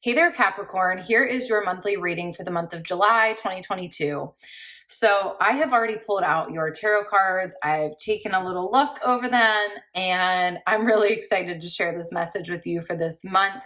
Hey there, Capricorn. Here is your monthly reading for the month of July 2022. So I have already pulled out your tarot cards. I've taken a little look over them, and I'm really excited to share this message with you for this month.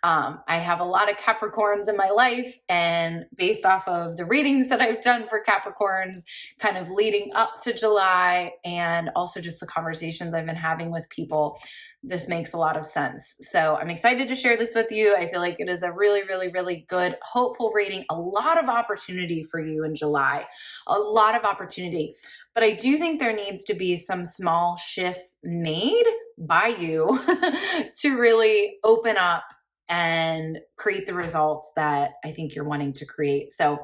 I have a lot of Capricorns in my life, and based off of the readings that I've done for Capricorns, kind of leading up to July, and also just the conversations I've been having with people, this makes a lot of sense. So I'm excited to share this with you. I feel like it is a really, really, really good, hopeful reading. A lot of opportunity for you in July, a lot of opportunity. But I do think there needs to be some small shifts made by you to really open up and create the results that I think you're wanting to create. So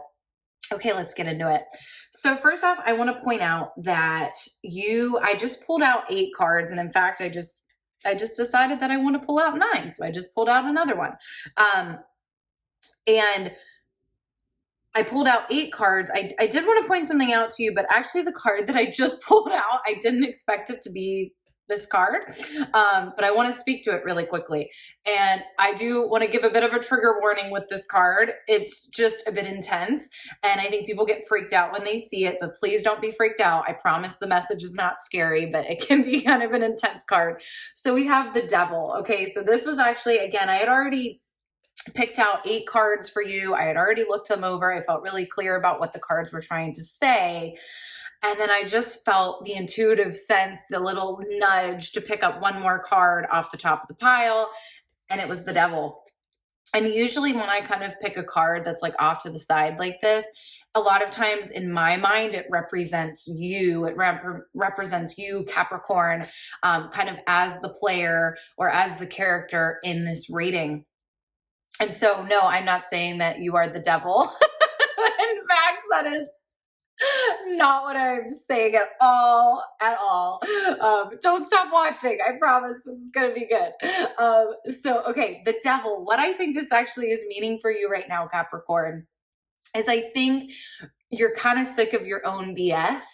okay, let's get into it. So first off, I want to point out that I just pulled out 8 cards. And in fact, I just decided that I want to pull out 9. So I just pulled out another one. And I pulled out 8 cards. I did want to point something out to you, but actually the card that I just pulled out, I didn't expect it to be this card, but I want to speak to it really quickly. And I do want to give a bit of a trigger warning with this card. It's just a bit intense, and I think people get freaked out when they see it, but please don't be freaked out. I promise the message is not scary, but it can be kind of an intense card. So we have the Devil. Okay, so this was actually, again, I had already picked out 8 cards for you. I had already looked them over. I felt really clear about what the cards were trying to say. And then I just felt the intuitive sense, the little nudge to pick up one more card off the top of the pile. And it was the Devil. And usually when I kind of pick a card that's like off to the side like this, a lot of times in my mind, it represents you. It represents you, Capricorn, kind of as the player or as the character in this reading. And so, no, I'm not saying that you are the devil. In fact, that is not what I'm saying at all, at all. Don't stop watching. I promise this is going to be good. Okay, the Devil, what I think this actually is meaning for you right now, Capricorn, is I think you're kind of sick of your own BS.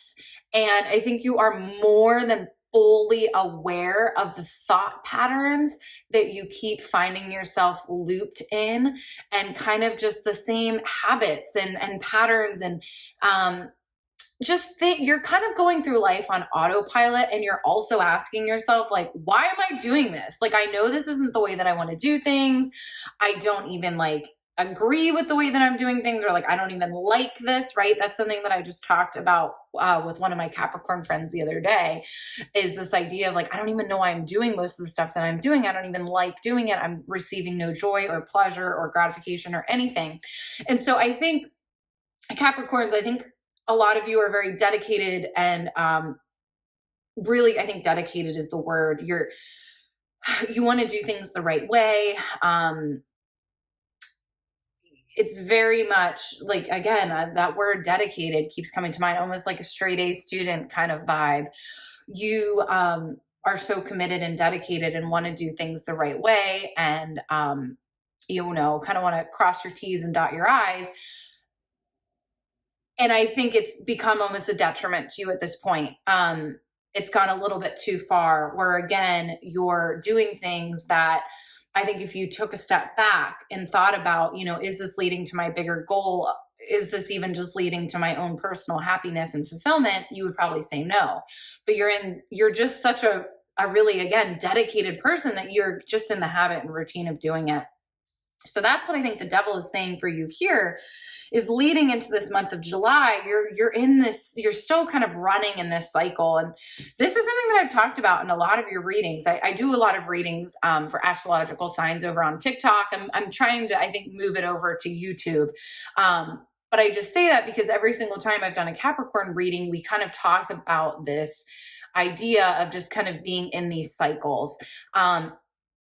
And I think you are more than fully aware of the thought patterns that you keep finding yourself looped in, and kind of just the same habits and patterns, and you're kind of going through life on autopilot, and you're also asking yourself, like, why am I doing this? Like, I know this isn't the way that I want to do things. I don't even agree with the way that I'm doing things, or I don't even like this, right? That's something that I just talked about with one of my Capricorn friends the other day, is this idea of I don't even know why I'm doing most of the stuff that I'm doing. I don't even like doing it. I'm receiving no joy or pleasure or gratification or anything. And so I think Capricorns, I think a lot of you are very dedicated, and really, I think dedicated is the word. You want to do things the right way. It's very much again, that word dedicated keeps coming to mind, almost like a straight A student kind of vibe. You are so committed and dedicated and want to do things the right way, and kind of want to cross your T's and dot your I's. And I think it's become almost a detriment to you at this point. It's gone a little bit too far, where again, you're doing things that I think if you took a step back and thought about, is this leading to my bigger goal? Is this even just leading to my own personal happiness and fulfillment? You would probably say no. But you're just such a really, again, dedicated person that you're just in the habit and routine of doing it. So that's what I think the Devil is saying for you here, is leading into this month of July. You're still kind of running in this cycle. And this is something that I've talked about in a lot of your readings. I do a lot of readings for astrological signs over on TikTok. I'm trying to, I think, move it over to YouTube. But I just say that because every single time I've done a Capricorn reading, we kind of talk about this idea of just kind of being in these cycles.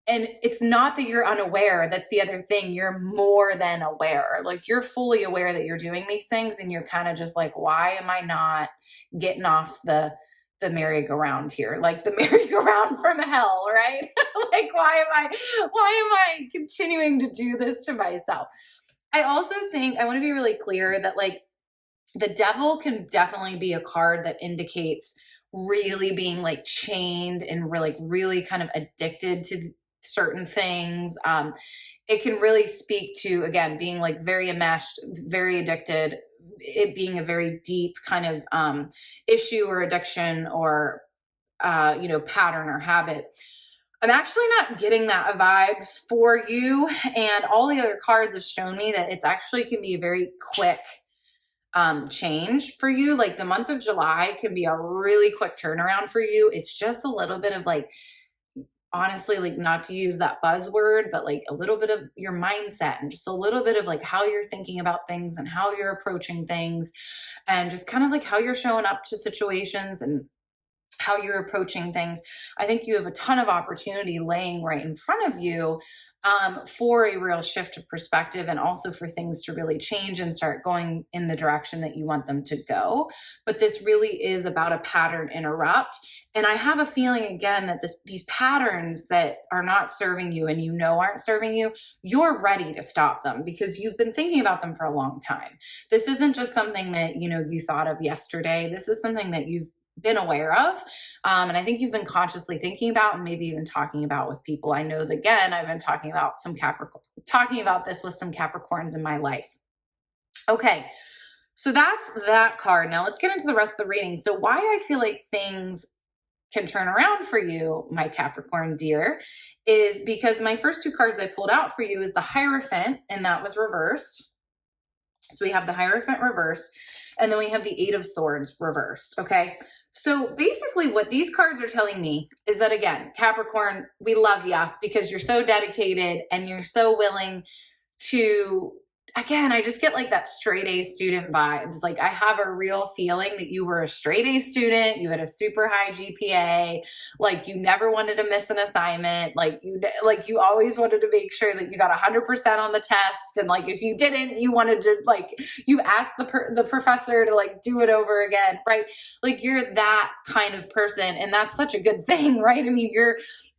And it's not that you're unaware. That's the other thing. You're more than aware. You're fully aware that you're doing these things, and you're kind of just why am I not getting off the merry-go-round here? The merry-go-round from hell, right? Why am I continuing to do this to myself? I also think I want to be really clear that the Devil can definitely be a card that indicates really being chained and really kind of addicted certain things. It can really speak to, again, being like very enmeshed, very addicted, it being a very deep kind of issue or addiction or, pattern or habit. I'm actually not getting that vibe for you. And all the other cards have shown me that it's actually can be a very quick change for you. Like the month of July can be a really quick turnaround for you. It's just a little bit of like, honestly, like not to use that buzzword, but like a little bit of your mindset and just a little bit of like how you're thinking about things and how you're approaching things and just kind of like how you're showing up to situations and how you're approaching things. I think you have a ton of opportunity laying right in front of you for a real shift of perspective and also for things to really change and start going in the direction that you want them to go. But this really is about a pattern interrupt. And I have a feeling again that these patterns that are not serving you and aren't serving you, you're ready to stop them because you've been thinking about them for a long time. This isn't just something that, you thought of yesterday. This is something that you've been aware of. And I think you've been consciously thinking about and maybe even talking about with people. I know that, again, I've been talking about this with some Capricorns in my life. Okay. So that's that card. Now let's get into the rest of the reading. So why I feel like things can turn around for you, my Capricorn dear, is because my first two cards I pulled out for you is the Hierophant, and that was reversed. So we have the Hierophant reversed, and then we have the Eight of Swords reversed. Okay. So basically what these cards are telling me is that, again, Capricorn, we love ya because you're so dedicated and you're so willing to, again, I just get like that straight A student vibes. Like I have a real feeling that you were a straight A student. You had a super high GPA. Like you never wanted to miss an assignment. Like you always wanted to make sure that you got 100% on the test. And like, if you didn't, you wanted to you asked the professor to like do it over again, right? Like you're that kind of person. And that's such a good thing, right? I mean,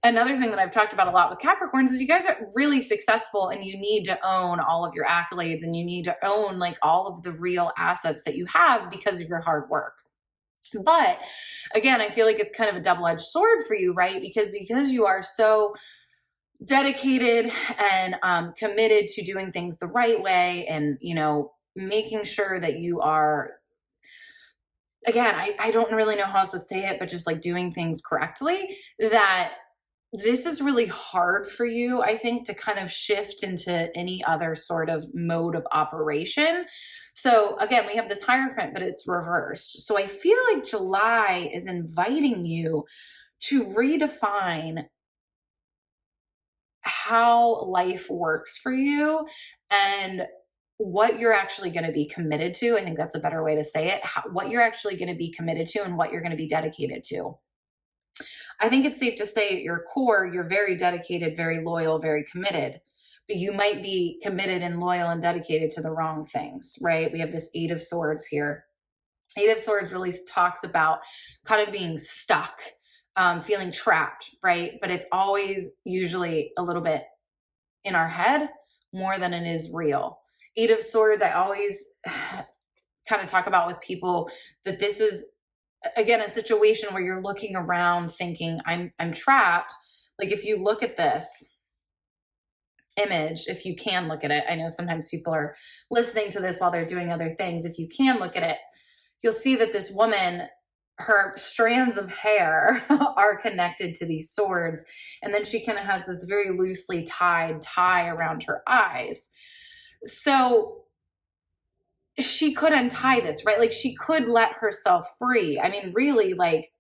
another thing that I've talked about a lot with Capricorns is you guys are really successful and you need to own all of your accolades and you need to own like all of the real assets that you have because of your hard work. But again, I feel like it's kind of a double-edged sword for you, right? Because you are so dedicated and committed to doing things the right way and, making sure that you are, again, I don't really know how else to say it, but just like doing things correctly, that this is really hard for you, I think, to kind of shift into any other sort of mode of operation. So again, we have this Hierophant, but it's reversed. So I feel like July is inviting you to redefine how life works for you and what you're actually going to be committed to. I think that's a better way to say it. What you're actually going to be committed to and what you're going to be dedicated to. I think it's safe to say at your core, you're very dedicated, very loyal, very committed, but you might be committed and loyal and dedicated to the wrong things, right? We have this Eight of Swords here. Eight of Swords really talks about kind of being stuck, feeling trapped, right? But it's always usually a little bit in our head more than it is real. Eight of Swords, I always kind of talk about with people that this is, again, a situation where you're looking around thinking, I'm trapped. Like if you look at this image, if you can look at it, I know sometimes people are listening to this while they're doing other things. If you can look at it, you'll see that this woman, her strands of hair are connected to these swords. And then she kind of has this very loosely tied tie around her eyes. So she could untie this, right? Like she could let herself free. I mean, really, like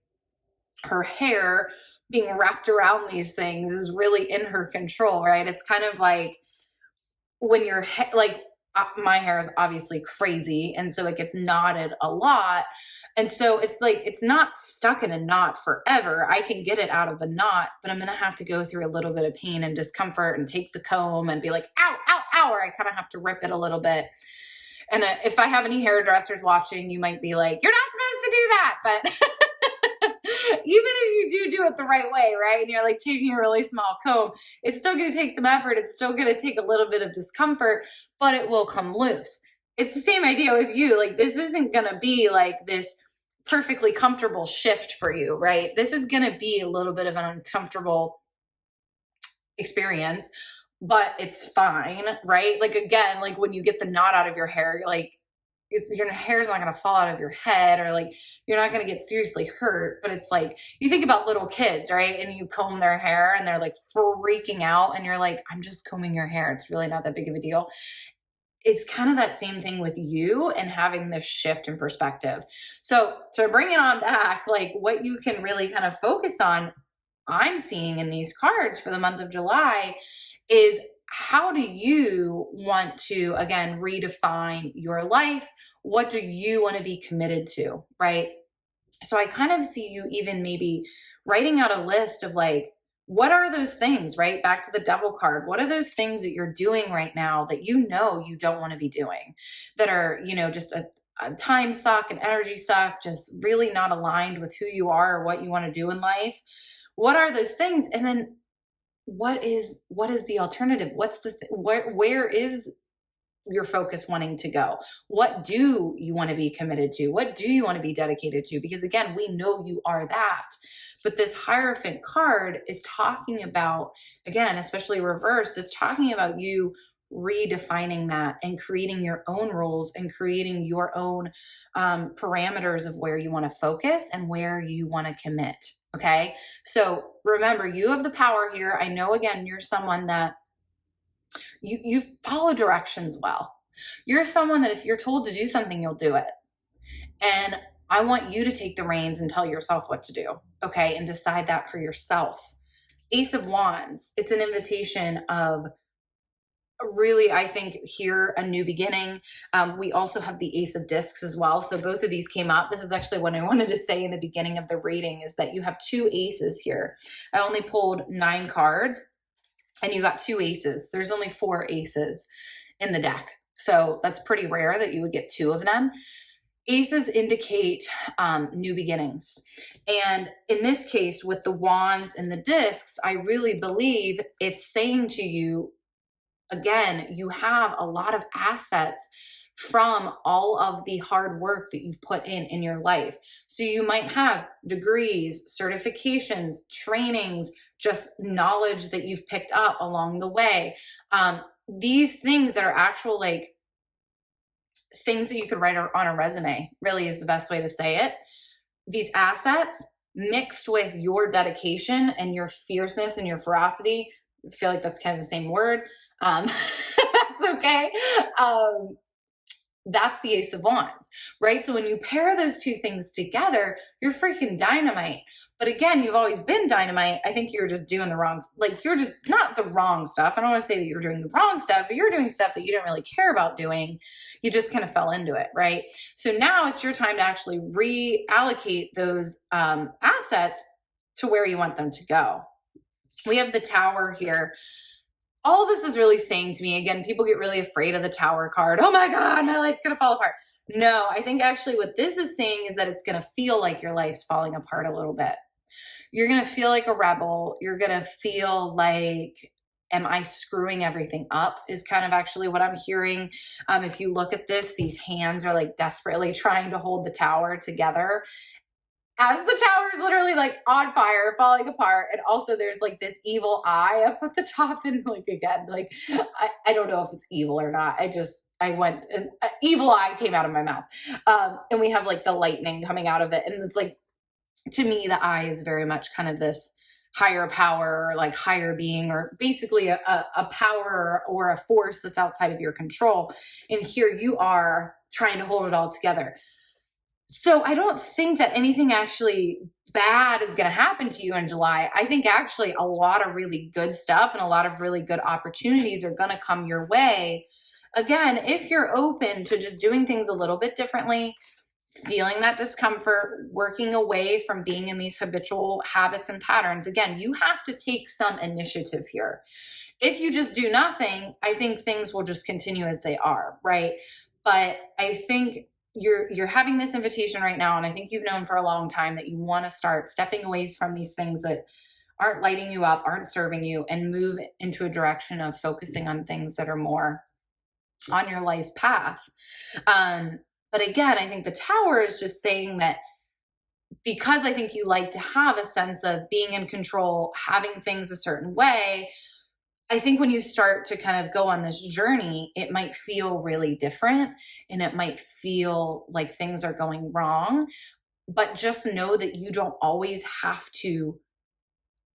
her hair being wrapped around these things is really in her control, right? It's kind of like when your my hair is obviously crazy, and so it gets knotted a lot. And so it's like, it's not stuck in a knot forever. I can get it out of the knot, but I'm going to have to go through a little bit of pain and discomfort and take the comb and be like, ow, ow, ow, or I kind of have to rip it a little bit. And if I have any hairdressers watching, you might be like, you're not supposed to do that. But even if you do it the right way, right? And you're like taking a really small comb, it's still going to take some effort. It's still going to take a little bit of discomfort, but it will come loose. It's the same idea with you. Like this isn't going to be like this perfectly comfortable shift for you, right? This is going to be a little bit of an uncomfortable experience, but it's fine, right? Like, again, like when you get the knot out of your hair, you're like, your hair's not going to fall out of your head, or like you're not going to get seriously hurt. But it's like, you think about little kids, right? And you comb their hair and they're like freaking out, and you're like, I'm just combing your hair, it's really not that big of a deal. It's kind of that same thing with you and having this shift in perspective. So to bring it on back, like what you can really kind of focus on, I'm seeing in these cards for the month of July, is how do you want to, again, redefine your life? What do you want to be committed to, right? So I kind of see you even maybe writing out a list of like, what are those things, right? Back to the devil card. What are those things that you're doing right now that you know you don't want to be doing, that are, just a time suck, an energy suck, just really not aligned with who you are or what you want to do in life? What are those things? And then what is the alternative? What's the where is your focus wanting to go? What do you want to be committed to? What do you want to be dedicated to? Because again, we know you are that. But this Hierophant card is talking about, again, especially reversed, it's talking about you redefining that and creating your own rules and creating your own parameters of where you want to focus and where you want to commit. Okay. So remember, you have the power here. I know, again, you're someone that you follow directions well. You're someone that if you're told to do something, you'll do it. And I want you to take the reins and tell yourself what to do, okay? And decide that for yourself. Ace of Wands, it's an invitation of really, I think, here, a new beginning. We also have the Ace of Discs as well. So both of these came up. This is actually what I wanted to say in the beginning of the reading, is that you have two aces here. I only pulled 9 cards and you got 2 aces. There's only 4 aces in the deck. So that's pretty rare that you would get 2 of them. Aces indicate new beginnings. And in this case, with the wands and the discs, I really believe it's saying to you, again, you have a lot of assets from all of the hard work that you've put in your life. So you might have degrees, certifications, trainings, just knowledge that you've picked up along the way. These things that are actual, like, things that you could write on a resume, really is the best way to say it. These assets mixed with your dedication and your fierceness and your ferocity, I feel like that's kind of the same word. That's okay. That's the Ace of Wands, right? So when you pair those two things together, you're freaking dynamite. But again, you've always been dynamite. I think you're just doing the wrong, like, you're just not the wrong stuff. I don't want to say that you're doing the wrong stuff, but you're doing stuff that you didn't really care about doing. You just kind of fell into it, right? So now it's your time to actually reallocate those assets to where you want them to go. We have the Tower here. All this is really saying to me, again, people get really afraid of the Tower card. Oh my God, my life's going to fall apart. No, I think actually what this is saying is that it's going to feel like your life's falling apart a little bit. You're going to feel like a rebel. You're going to feel like, am I screwing everything up, is kind of actually what I'm hearing. If you look at this, these hands are like desperately trying to hold the Tower together, as the tower is literally like on fire, falling apart. And also there's like this evil eye up at the top. And like, again, like, I don't know if it's evil or not. I went, and evil eye came out of my mouth. And we have like the lightning coming out of it. And it's like, to me, the eye is very much kind of this higher power, or like higher being, or basically a power or a force that's outside of your control. And here you are trying to hold it all together. So I don't think that anything actually bad is going to happen to you in July. I think actually a lot of really good stuff and a lot of really good opportunities are going to come your way. Again, if you're open to just doing things a little bit differently, feeling that discomfort, working away from being in these habitual habits and patterns. Again, you have to take some initiative here. If you just do nothing, I think things will just continue as they are, right? But I think you're having this invitation right now, and I think you've known for a long time that you want to start stepping away from these things that aren't lighting you up, aren't serving you, and move into a direction of focusing on things that are more on your life path. But again, I think the Tower is just saying that, because I think you like to have a sense of being in control, having things a certain way, I think when you start to kind of go on this journey, it might feel really different and it might feel like things are going wrong. But just know that you don't always have to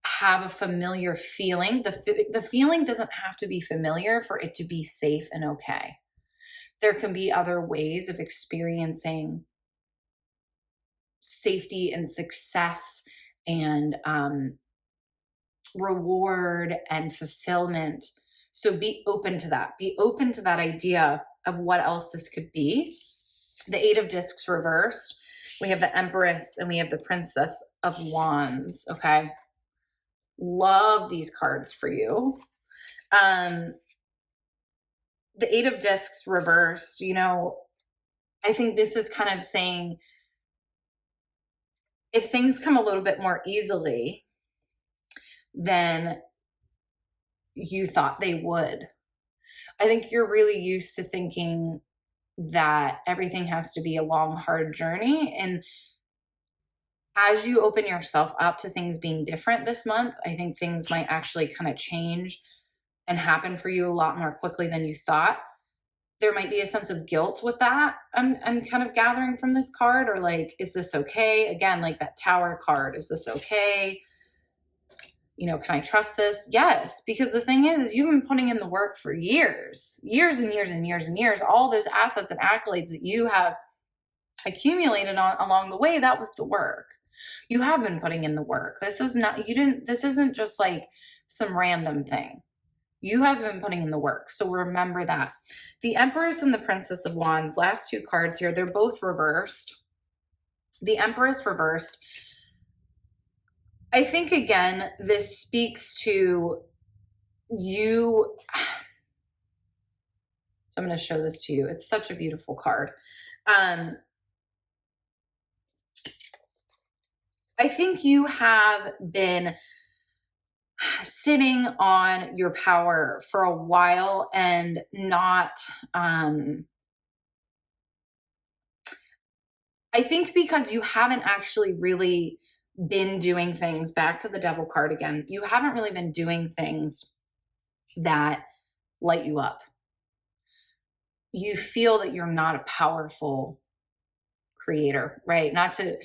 have a familiar feeling. The feeling doesn't have to be familiar for it to be safe and okay. There can be other ways of experiencing safety and success and reward and fulfillment. So be open to that. Be open to that idea of what else this could be. The Eight of Discs reversed. We have the Empress and we have the Princess of Wands. Okay. Love these cards for you. The Eight of Discs reversed, you know, I think this is kind of saying if things come a little bit more easily than you thought they would, I think you're really used to thinking that everything has to be a long, hard journey. And as you open yourself up to things being different this month, I think things might actually kind of change and happen for you a lot more quickly than you thought. There might be a sense of guilt with that. I'm kind of gathering from this card, or like, is this okay? Again, like that Tower card, is this okay? You know, can I trust this? Yes, because the thing is you've been putting in the work for years and years and years and years. All those assets and accolades that you have accumulated along the way, that was the work. You have been putting in the work. This isn't just like some random thing. You have been putting in the work. So remember that. The Empress and the Princess of Wands, last two cards here, they're both reversed. The Empress reversed. I think, again, this speaks to you. So I'm going to show this to you. It's such a beautiful card. I think you have been sitting on your power for a while and not, I think because you haven't actually really been doing things, back to the Devil card again, you haven't really been doing things that light you up. You feel that you're not a powerful creator, right? Not to,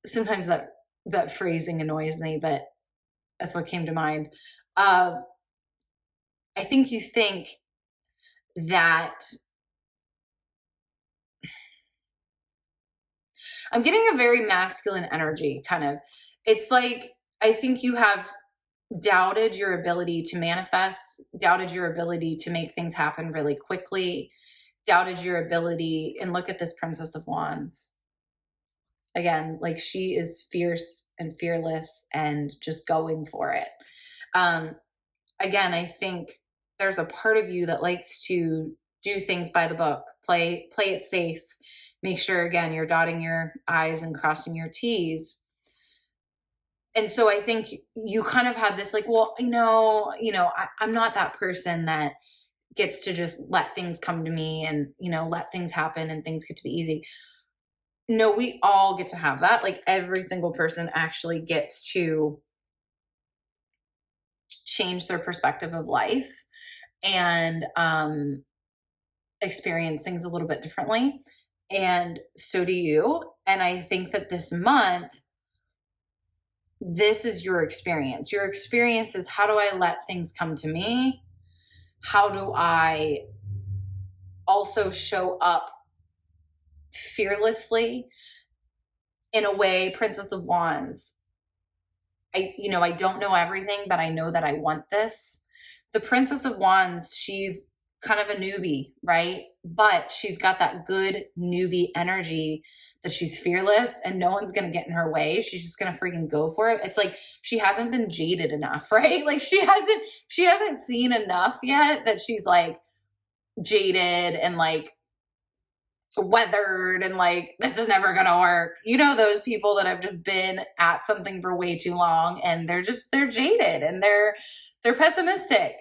sometimes that phrasing annoys me, but that's what came to mind. I think you think that I'm getting a very masculine energy, kind of. It's like, I think you have doubted your ability to manifest, doubted your ability to make things happen really quickly, doubted your ability. And look at this Princess of Wands. Again, like, she is fierce and fearless and just going for it. Again, I think there's a part of you that likes to do things by the book, play it safe. Make sure, again, you're dotting your I's and crossing your T's. And so I think you kind of had this like, well, I'm not that person that gets to just let things come to me and, let things happen and things get to be easy. No, we all get to have that. Like, every single person actually gets to change their perspective of life and experience things a little bit differently. And so do you. And I think that this month, this is your experience. Your experience is, how do I let things come to me? How do I also show up fearlessly in a way? Princess of Wands, I don't know everything, but I know that I want this. The Princess of Wands, she's kind of a newbie, right? But she's got that good newbie energy, that she's fearless and no one's going to get in her way. She's just going to freaking go for it. It's like she hasn't been jaded enough, right? Like, she hasn't seen enough yet that she's like jaded and like weathered and like, this is never gonna work. Those people that have just been at something for way too long and they're jaded and they're pessimistic.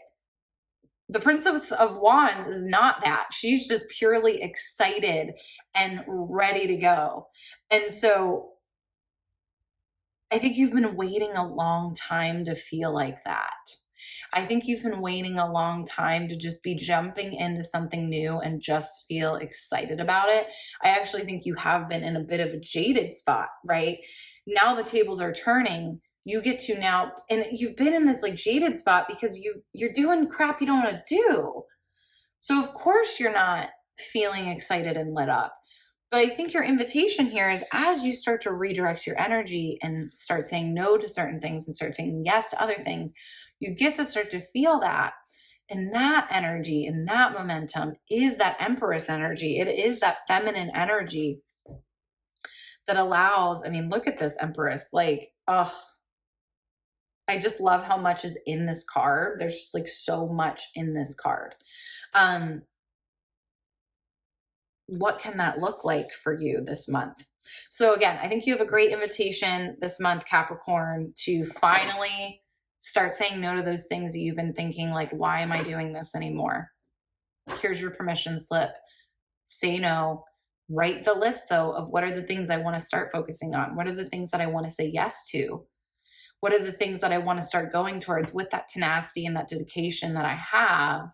The Princess of Wands is not that. She's just purely excited and ready to go. And so I think you've been waiting a long time to feel like that. I think you've been waiting a long time to just be jumping into something new and just feel excited about it. I actually think you have been in a bit of a jaded spot, right? Now the tables are turning. You get to now, and you've been in this like jaded spot because you're doing crap you don't want to do. So of course you're not feeling excited and lit up. But I think your invitation here is, as you start to redirect your energy and start saying no to certain things and start saying yes to other things, you get to start to feel that. And that energy and that momentum is that Empress energy. It is that feminine energy that allows, I mean, look at this Empress. Like, oh, I just love how much is in this card. There's just like so much in this card. What can that look like for you this month? So again, I think you have a great invitation this month, Capricorn, to finally start saying no to those things that you've been thinking, like, why am I doing this anymore? Here's your permission slip. Say no. Write the list, though, of what are the things I want to start focusing on? What are the things that I want to say yes to? What are the things that I want to start going towards with that tenacity and that dedication that I have?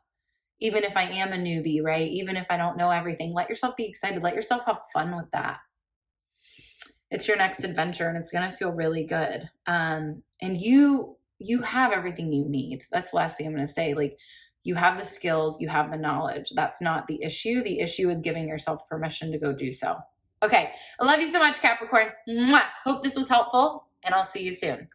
Even if I am a newbie, right? Even if I don't know everything, let yourself be excited. Let yourself have fun with that. It's your next adventure and it's going to feel really good. And you have everything you need. That's the last thing I'm going to say. Like, you have the skills, you have the knowledge. That's not the issue. The issue is giving yourself permission to go do so. Okay. I love you so much, Capricorn. Mwah! Hope this was helpful, and I'll see you soon.